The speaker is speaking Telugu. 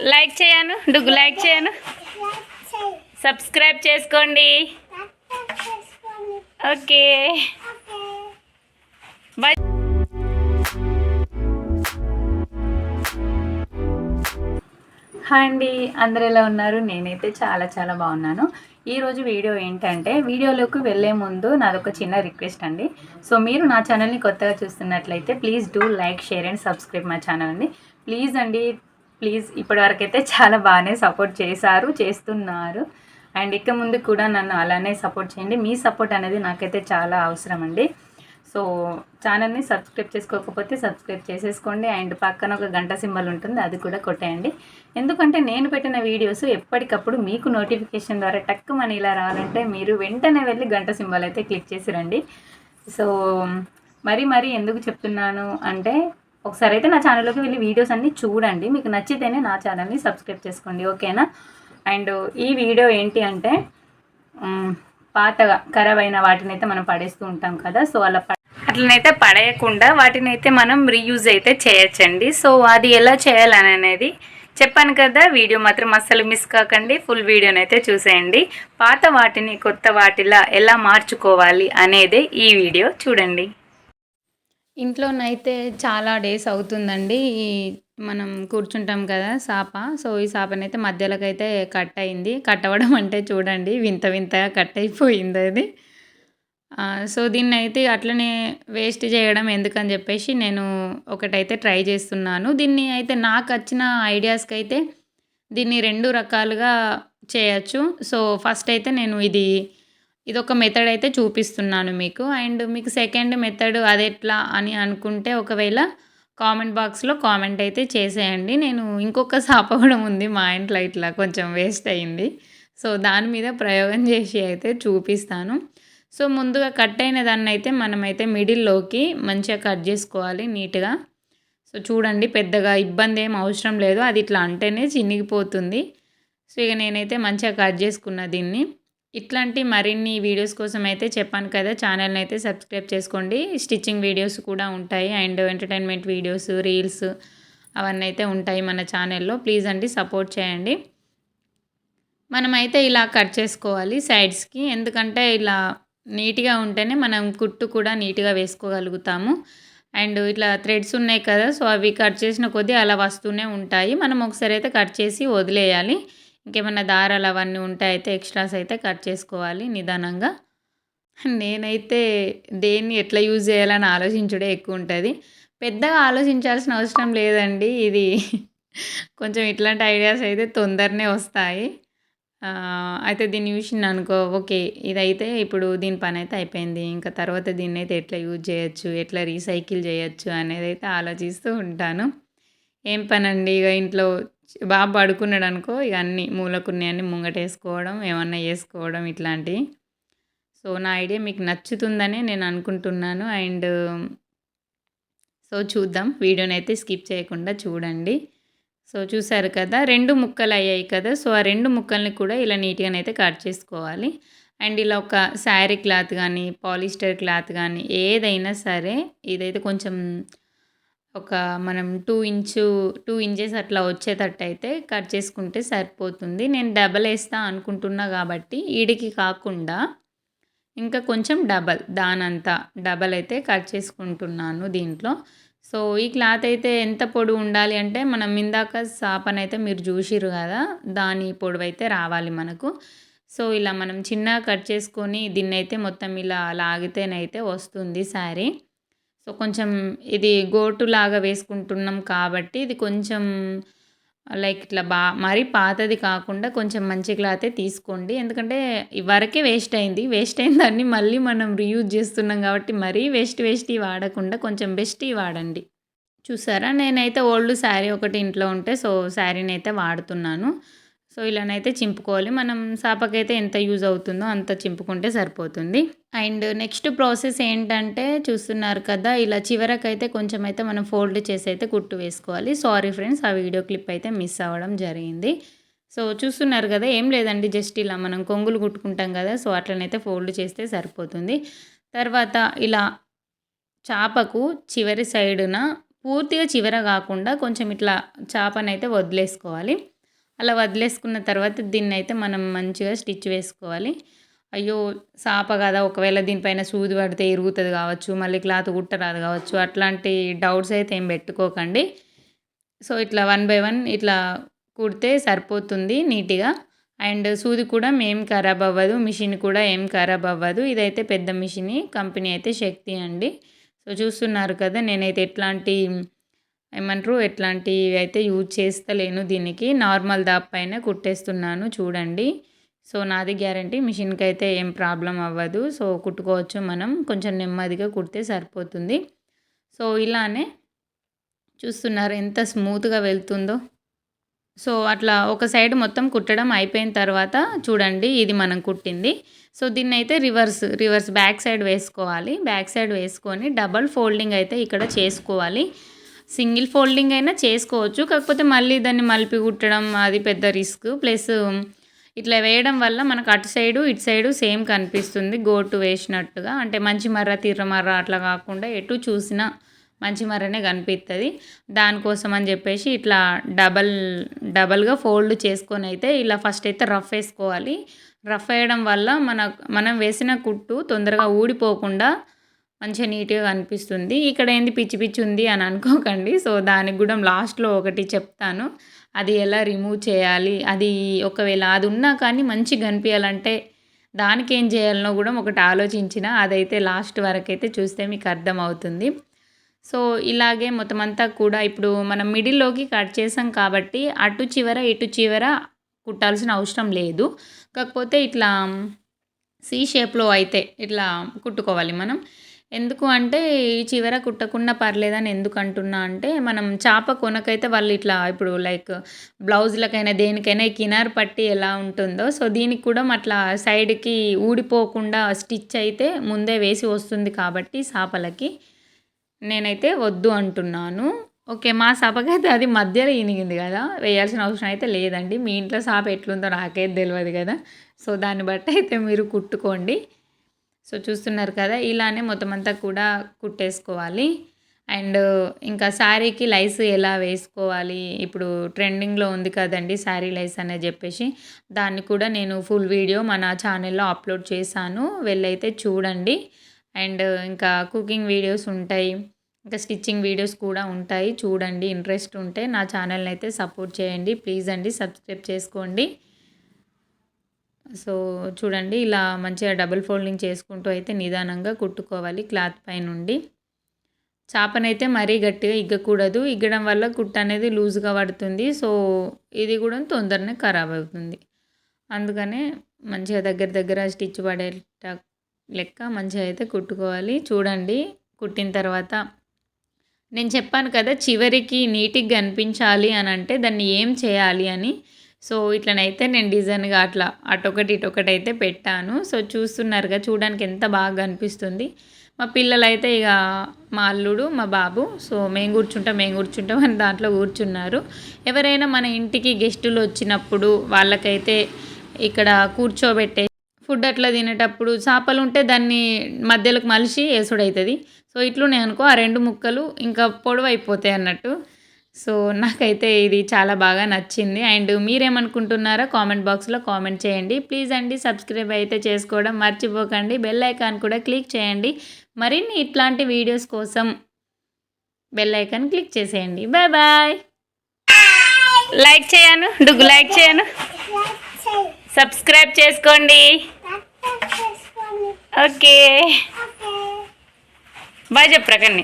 లైక్ చేయను డుగ్గు లైక్ చేయను సబ్స్క్రైబ్ చేసుకోండి ఓకే బాయ్ హాయ్ అండి అందరు ఎలా ఉన్నారు నేనైతే చాలా బాగున్నాను ఈరోజు వీడియో ఏంటంటే వీడియోలోకి వెళ్ళే ముందు నాదొక చిన్న రిక్వెస్ట్ అండి సో మీరు నా ఛానల్ని కొత్తగా చూస్తున్నట్లయితే please do like share and subscribe మా ఛానల్ అండి ప్లీజ్ అండి ప్లీజ్ ఇప్పటివరకైతే చాలా బాగానే సపోర్ట్ చేస్తున్నారు అండ్ ఇక ముందు కూడా నన్ను అలానే సపోర్ట్ చేయండి మీ సపోర్ట్ అనేది నాకైతే చాలా అవసరం అండి సో ఛానల్ని సబ్స్క్రైబ్ చేసుకోకపోతే సబ్స్క్రైబ్ చేసేసుకోండి అండ్ పక్కన ఒక గంట సింబల్ ఉంటుంది అది కూడా కొట్టేయండి ఎందుకంటే నేను పెట్టిన వీడియోస్ ఎప్పటికప్పుడు మీకు నోటిఫికేషన్ ద్వారా టక్కుమని ఇలా రావాలంటే మీరు వెంటనే వెళ్ళి గంట సింబల్ అయితే క్లిక్ చేసి రండి సో మరి ఎందుకు చెప్తున్నాను అంటే ఒకసారి అయితే నా ఛానల్లోకి వెళ్ళి వీడియోస్ అన్నీ చూడండి మీకు నచ్చితేనే నా ఛానల్ని సబ్స్క్రైబ్ చేసుకోండి ఓకేనా అండ్ ఈ వీడియో ఏంటి అంటే పాతగా ఖరాబ్ అయిన వాటిని అయితే మనం పడేస్తూ ఉంటాం కదా సో అలా అట్లనైతే పడేయకుండా వాటిని అయితే మనం రీయూజ్ అయితే చేయొచ్చండి సో అది ఎలా చేయాలని అనేది చెప్పాను కదా వీడియో మాత్రం అస్సలు మిస్ కాకండి ఫుల్ వీడియోని అయితే చూసేయండి పాత వాటిని కొత్త వాటిలా ఎలా మార్చుకోవాలి అనేదే ఈ వీడియో చూడండి ఇంట్లోనైతే చాలా డేస్ అవుతుందండి మనం కూర్చుంటాం కదా సాప సో ఈ సాపనైతే మధ్యలోకి అయితే కట్ అయింది కట్ అవ్వడం అంటే చూడండి వింతగా కట్ అయిపోయింది అది సో దీన్ని అయితే అట్లనే వేస్ట్ చేయడం ఎందుకని చెప్పేసి నేను ఒకటైతే ట్రై చేస్తున్నాను దీన్ని అయితే నాకు వచ్చిన ఐడియాస్కి అయితే దీన్ని 2 రకాలుగా చేయొచ్చు సో ఫస్ట్ అయితే నేను ఇదొక మెథడ్ అయితే చూపిస్తున్నాను మీకు అండ్ మీకు సెకండ్ మెథడ్ అది ఎట్లా అని అనుకుంటే ఒకవేళ కామెంట్ బాక్స్లో కామెంట్ అయితే చేసేయండి నేను ఇంకొక సాప కూడా ఉంది మా ఇంట్లో ఇట్లా కొంచెం వేస్ట్ అయింది సో దాని మీద ప్రయోగం చేసి అయితే చూపిస్తాను సో ముందుగా కట్ అయిన దాన్ని అయితే మనమైతే మిడిల్లోకి మంచిగా కట్ చేసుకోవాలి నీట్గా సో చూడండి పెద్దగా ఇబ్బంది ఏం అవసరం లేదు అది ఇట్లా అంటేనే చినిగిపోతుంది సో ఇక నేనైతే మంచిగా కట్ చేసుకున్నా దీన్ని ఇట్లాంటి మరిన్ని వీడియోస్ కోసం అయితే చెప్పాను కదా ఛానల్ని అయితే సబ్స్క్రైబ్ చేసుకోండి స్టిచ్చింగ్ వీడియోస్ కూడా ఉంటాయి అండ్ ఎంటర్టైన్మెంట్ వీడియోస్ రీల్స్ అవన్నీ అయితే ఉంటాయి మన ఛానల్లో ప్లీజ్ అండి సపోర్ట్ చేయండి మనమైతే ఇలా కట్ చేసుకోవాలి సైడ్స్కి ఎందుకంటే ఇలా నీట్గా ఉంటేనే మనం కుట్టు కూడా నీట్గా వేసుకోగలుగుతాము అండ్ ఇట్లా థ్రెడ్స్ ఉన్నాయి కదా సో అవి కట్ చేసిన కొద్దీ అలా వస్తూనే ఉంటాయి మనం ఒకసారి అయితే కట్ చేసి వదిలేయాలి ఇంకేమైనా దారాలు అవన్నీ ఉంటే అయితే ఎక్స్ట్రాస్ అయితే కట్ చేసుకోవాలి నిదానంగా నేనైతే దేన్ని ఎట్లా యూజ్ చేయాలని ఆలోచించుడే ఎక్కువ ఉంటుంది పెద్దగా ఆలోచించాల్సిన అవసరం లేదండి ఇది కొంచెం ఇట్లాంటి ఐడియాస్ అయితే తొందరనే వస్తాయి అయితే దీన్ని చూసిన అనుకో ఓకే ఇదైతే ఇప్పుడు దీని పని అయితే అయిపోయింది ఇంకా తర్వాత దీన్ని అయితే ఎట్లా యూజ్ చేయొచ్చు ఎట్లా రీసైకిల్ చేయొచ్చు అనేది అయితే ఆలోచిస్తూ ఉంటాను ఏం పని అండి ఇక ఇంట్లో బాబు పడుకున్నాడు అనుకో ఇక అన్నీ మూలకున్నాయన్నీ ముంగటేసుకోవడం ఏమన్నా వేసుకోవడం ఇట్లాంటివి సో నా ఐడియా మీకు నచ్చుతుందని నేను అనుకుంటున్నాను అండ్ సో చూద్దాం వీడియోని అయితే స్కిప్ చేయకుండా చూడండి సో చూసారు కదా 2 ముక్కలు అయ్యాయి కదా సో ఆ 2 ముక్కల్ని కూడా ఇలా నీట్గానైతే కట్ చేసుకోవాలి అండ్ ఇలా ఒక శారీ క్లాత్ కానీ పాలిస్టర్ క్లాత్ కానీ ఏదైనా సరే ఇదైతే కొంచెం ఒక మనం 2 ఇంచెస్ అట్లా వచ్చేటట్టు అయితే కట్ చేసుకుంటే సరిపోతుంది నేను డబల్ వేస్తా అనుకుంటున్నా కాబట్టి ఈడికి కాకుండా ఇంకా కొంచెం దానంతా డబల్ అయితే కట్ చేసుకుంటున్నాను దీంట్లో సో ఈ క్లాత్ అయితే ఎంత పొడవు ఉండాలి అంటే మనం ఇందాక సాపనైతే మీరు చూసిర్రు కదా దాని పొడవు అయితే రావాలి మనకు సో ఇలా మనం చిన్నగా కట్ చేసుకొని దీన్ని అయితే మొత్తం ఇలా లాగితేనైతే వస్తుంది శారీ సో కొంచెం ఇది గోటు లాగా వేసుకుంటున్నాం కాబట్టి ఇది కొంచెం లైక్ ఇట్లా మరీ పాతది కాకుండా కొంచెం మంచి క్లాతే తీసుకోండి ఎందుకంటే వరకే వేస్ట్ అయిన దాన్ని మళ్ళీ మనం రీయూజ్ చేస్తున్నాం కాబట్టి మరీ వేస్ట్ వాడకుండా కొంచెం బెస్ట్ వాడండి చూసారా నేనైతే ఓల్డ్ శారీ ఒకటి ఇంట్లో ఉంటే సో శారీని అయితే వాడుతున్నాను సో ఇలానైతే చింపుకోవాలి మనం సాపకైతే ఎంత యూజ్ అవుతుందో అంత చింపుకుంటే సరిపోతుంది అండ్ నెక్స్ట్ ప్రాసెస్ ఏంటంటే చూస్తున్నారు కదా ఇలా చివరకైతే కొంచెం అయితే మనం ఫోల్డ్ చేసి అయితే కుట్టు వేసుకోవాలి సారీ ఫ్రెండ్స్ ఆ వీడియో క్లిప్ అయితే మిస్ అవ్వడం జరిగింది సో చూస్తున్నారు కదా ఏం లేదండి జస్ట్ ఇలా మనం కొంగులు కుట్టుకుంటాం కదా సో అట్లనైతే ఫోల్డ్ చేస్తే సరిపోతుంది తర్వాత ఇలా చాపకు చివరి సైడున పూర్తిగా చివర కాకుండా కొంచెం ఇట్లా చాపనైతే వదిలేసుకోవాలి అలా వదిలేసుకున్న తర్వాత దీన్నైతే మనం మంచిగా స్టిచ్ వేసుకోవాలి. అయ్యో! సాప కదా! ఒకవేళ దీనిపైన సూది పడితే ఇరుగుతది కావచ్చు, మళ్ళీ క్లాత్ కుట్టరాదు కావచ్చు, అట్లాంటి డౌట్స్ అయితే ఏం పెట్టుకోకండి. సో, ఇట్లా 1 బై 1 ఇట్లా కుడితే సరిపోతుంది నీట్‌గా. అండ్ సూది కూడా ఏం ఖరాబ్ అవ్వదు. మిషన్ కూడా ఏం ఖరాబ్ అవ్వదు. ఇదైతే పెద్ద మిషని. కంపెనీ అయితే శక్తి అండి. సో, చూస్తున్నారు కదా! నేనైతే ఎట్లాంటివి అయితే యూజ్ చేస్తలేను దీనికి. నార్మల్ దాని పైన కుట్టేస్తున్నాను చూడండి. సో, నాది గ్యారంటీ మిషన్‌కైతే ఏం ప్రాబ్లమ్ అవ్వదు. సో, కుట్టుకోవచ్చు మనం. కొంచెం నెమ్మదిగా కుడితే సరిపోతుంది. సో, ఇలానే చూస్తున్నారు ఎంత స్మూత్‌గా వెళ్తుందో. సో, అట్లా ఒక సైడ్ మొత్తం కుట్టడం అయిపోయిన తర్వాత చూడండి ఇది మనం కుట్టింది. సో, దీన్నైతే రివర్స్ బ్యాక్ సైడ్ వేసుకోవాలి. బ్యాక్ సైడ్ వేసుకొని డబల్ ఫోల్డింగ్ అయితే ఇక్కడ చేసుకోవాలి. సింగిల్ ఫోల్డింగ్ అయినా చేసుకోవచ్చు. కాకపోతే మళ్ళీ దాన్ని మలిపి కుట్టడం అది పెద్ద రిస్క్. ప్లస్ ఇట్లా వేయడం వల్ల మనకు అటు సైడు, ఇటు సైడు సేమ్ కనిపిస్తుంది. గోటు వేసినట్టుగా. అంటే మంచి మర్ర, తిర్ర మర్ర అట్లా కాకుండా ఎటు చూసినా మంచి మరనే కనిపిస్తుంది. దానికోసం అని చెప్పేసి ఇట్లా డబల్గా ఫోల్డ్ చేసుకొని అయితే ఇలా ఫస్ట్ అయితే రఫ్ వేసుకోవాలి. రఫ్ వేయడం వల్ల మనం వేసిన కుట్టు తొందరగా ఊడిపోకుండా మంచిగా నీట్గా కనిపిస్తుంది. ఇక్కడ ఏంది పిచ్చి పిచ్చి ఉంది అని అనుకోకండి. సో, దానికి కూడా లాస్ట్లో ఒకటి చెప్తాను. అది ఎలా రిమూవ్ చేయాలి, అది ఒకవేళ అది ఉన్నా కానీ మంచిగా కనిపించాలంటే దానికి ఏం చేయాలనో కూడా ఒకటి ఆలోచించిన. అదైతే లాస్ట్ వరకు అయితే చూస్తే మీకు అర్థమవుతుంది. సో, ఇలాగే మొత్తం అంతా కూడా ఇప్పుడు మనం మిడిల్లోకి కట్ చేసాం కాబట్టి అటు చివర ఇటు చివర కుట్టాల్సిన అవసరం లేదు. కాకపోతే ఇట్లా సి షేప్లో అయితే ఇట్లా కుట్టుకోవాలి మనం. ఎందుకు అంటే ఈ చివర కుట్టకుండా పర్లేదని ఎందుకు అంటున్నా అంటే మనం చాప కొనకైతే వాళ్ళు ఇట్లా ఇప్పుడు లైక్ బ్లౌజులకైనా దేనికైనా ఈ కినార్ పట్టి ఎలా ఉంటుందో సో దీనికి కూడా అట్లా సైడ్కి ఊడిపోకుండా స్టిచ్ అయితే ముందే వేసి వస్తుంది కాబట్టి చాపలకి నేనైతే వద్దు అంటున్నాను. ఓకే. మా చాపకైతే అది మధ్యలో ఇనిగింది కదా! వేయాల్సిన అవసరం అయితే లేదండి. మీ ఇంట్లో చాప ఎట్లుందో నాకైతే తెలవదు కదా! సో దాన్ని బట్టి అయితే మీరు కుట్టుకోండి. సో చూస్తున్నారు కదా! ఇలానే మొత్తం అంతా కూడా కుట్టేసుకోవాలి. అండ్ ఇంకా శారీకి లైస్ ఎలా వేసుకోవాలి ఇప్పుడు ట్రెండింగ్‌లో ఉంది కదండీ శారీ లైస్ అని చెప్పేసి దాన్ని కూడా నేను ఫుల్ వీడియో మన ఛానల్‌లో అప్లోడ్ చేశాను. వెళ్ళైతే చూడండి. అండ్ ఇంకా కుకింగ్ వీడియోస్ ఉంటాయి. ఇంకా స్టిచ్చింగ్ వీడియోస్ కూడా ఉంటాయి. చూడండి. ఇంట్రెస్ట్ ఉంటే నా ఛానల్‌ని అయితే సపోర్ట్ చేయండి. ప్లీజ్ అండి సబ్స్క్రైబ్ చేసుకోండి. సో చూడండి ఇలా మంచిగా డబుల్ ఫోల్డింగ్ చేసుకుంటూ అయితే నిదానంగా కుట్టుకోవాలి క్లాత్ పైనుండి. చాపనైతే మరీ గట్టిగా ఇగ్గకూడదు. ఇగ్గడం వల్ల కుట్టు అనేది లూజ్‌గా పడుతుంది. సో ఇది కూడా తొందరనే ఖరాబ్ అవుతుంది. అందుకనే మంచిగా దగ్గర స్టిచ్ పడేట లెక్క మంచిగా అయితే కుట్టుకోవాలి. చూడండి కుట్టిన తర్వాత నేను చెప్పాను కదా చివరికి నీట్‌గా కనిపించాలి అని అంటే దాన్ని ఏం చేయాలి అని. సో ఇట్లనైతే నేను డిజైన్‌గా అట్లా అటొకటి ఇటొకటి అయితే పెట్టాను. సో చూస్తున్నారుగా చూడడానికి ఎంత బాగా కనిపిస్తుంది. మా పిల్లలైతే ఇక మా అల్లుడు మా బాబు సో మేము కూర్చుంటాం అని దాంట్లో కూర్చున్నారు. ఎవరైనా మన ఇంటికి గెస్టులు వచ్చినప్పుడు వాళ్ళకైతే ఇక్కడ కూర్చోబెట్టే ఫుడ్ అట్లా తినేటప్పుడు చేపలు ఉంటే దాన్ని మధ్యలోకి మలిచి వేసుడవుతుంది. సో ఇట్లునే అనుకో ఆ 2 ముక్కలు ఇంకా పొడవైపోతాయి అన్నట్టు. సో నాకైతే ఇది చాలా బాగా నచ్చింది. అండ్ మీరేమనుకుంటున్నారో కామెంట్ బాక్స్లో కామెంట్ చేయండి. ప్లీజ్ అండి సబ్స్క్రైబ్ అయితే చేసుకోవడం మర్చిపోకండి. బెల్ ఐకాన్ కూడా క్లిక్ చేయండి. మరిన్ని ఇట్లాంటి వీడియోస్ కోసం బెల్ ఐకాన్ క్లిక్ చేసేయండి. Bye bye. లైక్ చేయను సబ్స్క్రైబ్ చేసుకోండి. ఓకే బాయ్ చెప్పు ప్రకన్ని.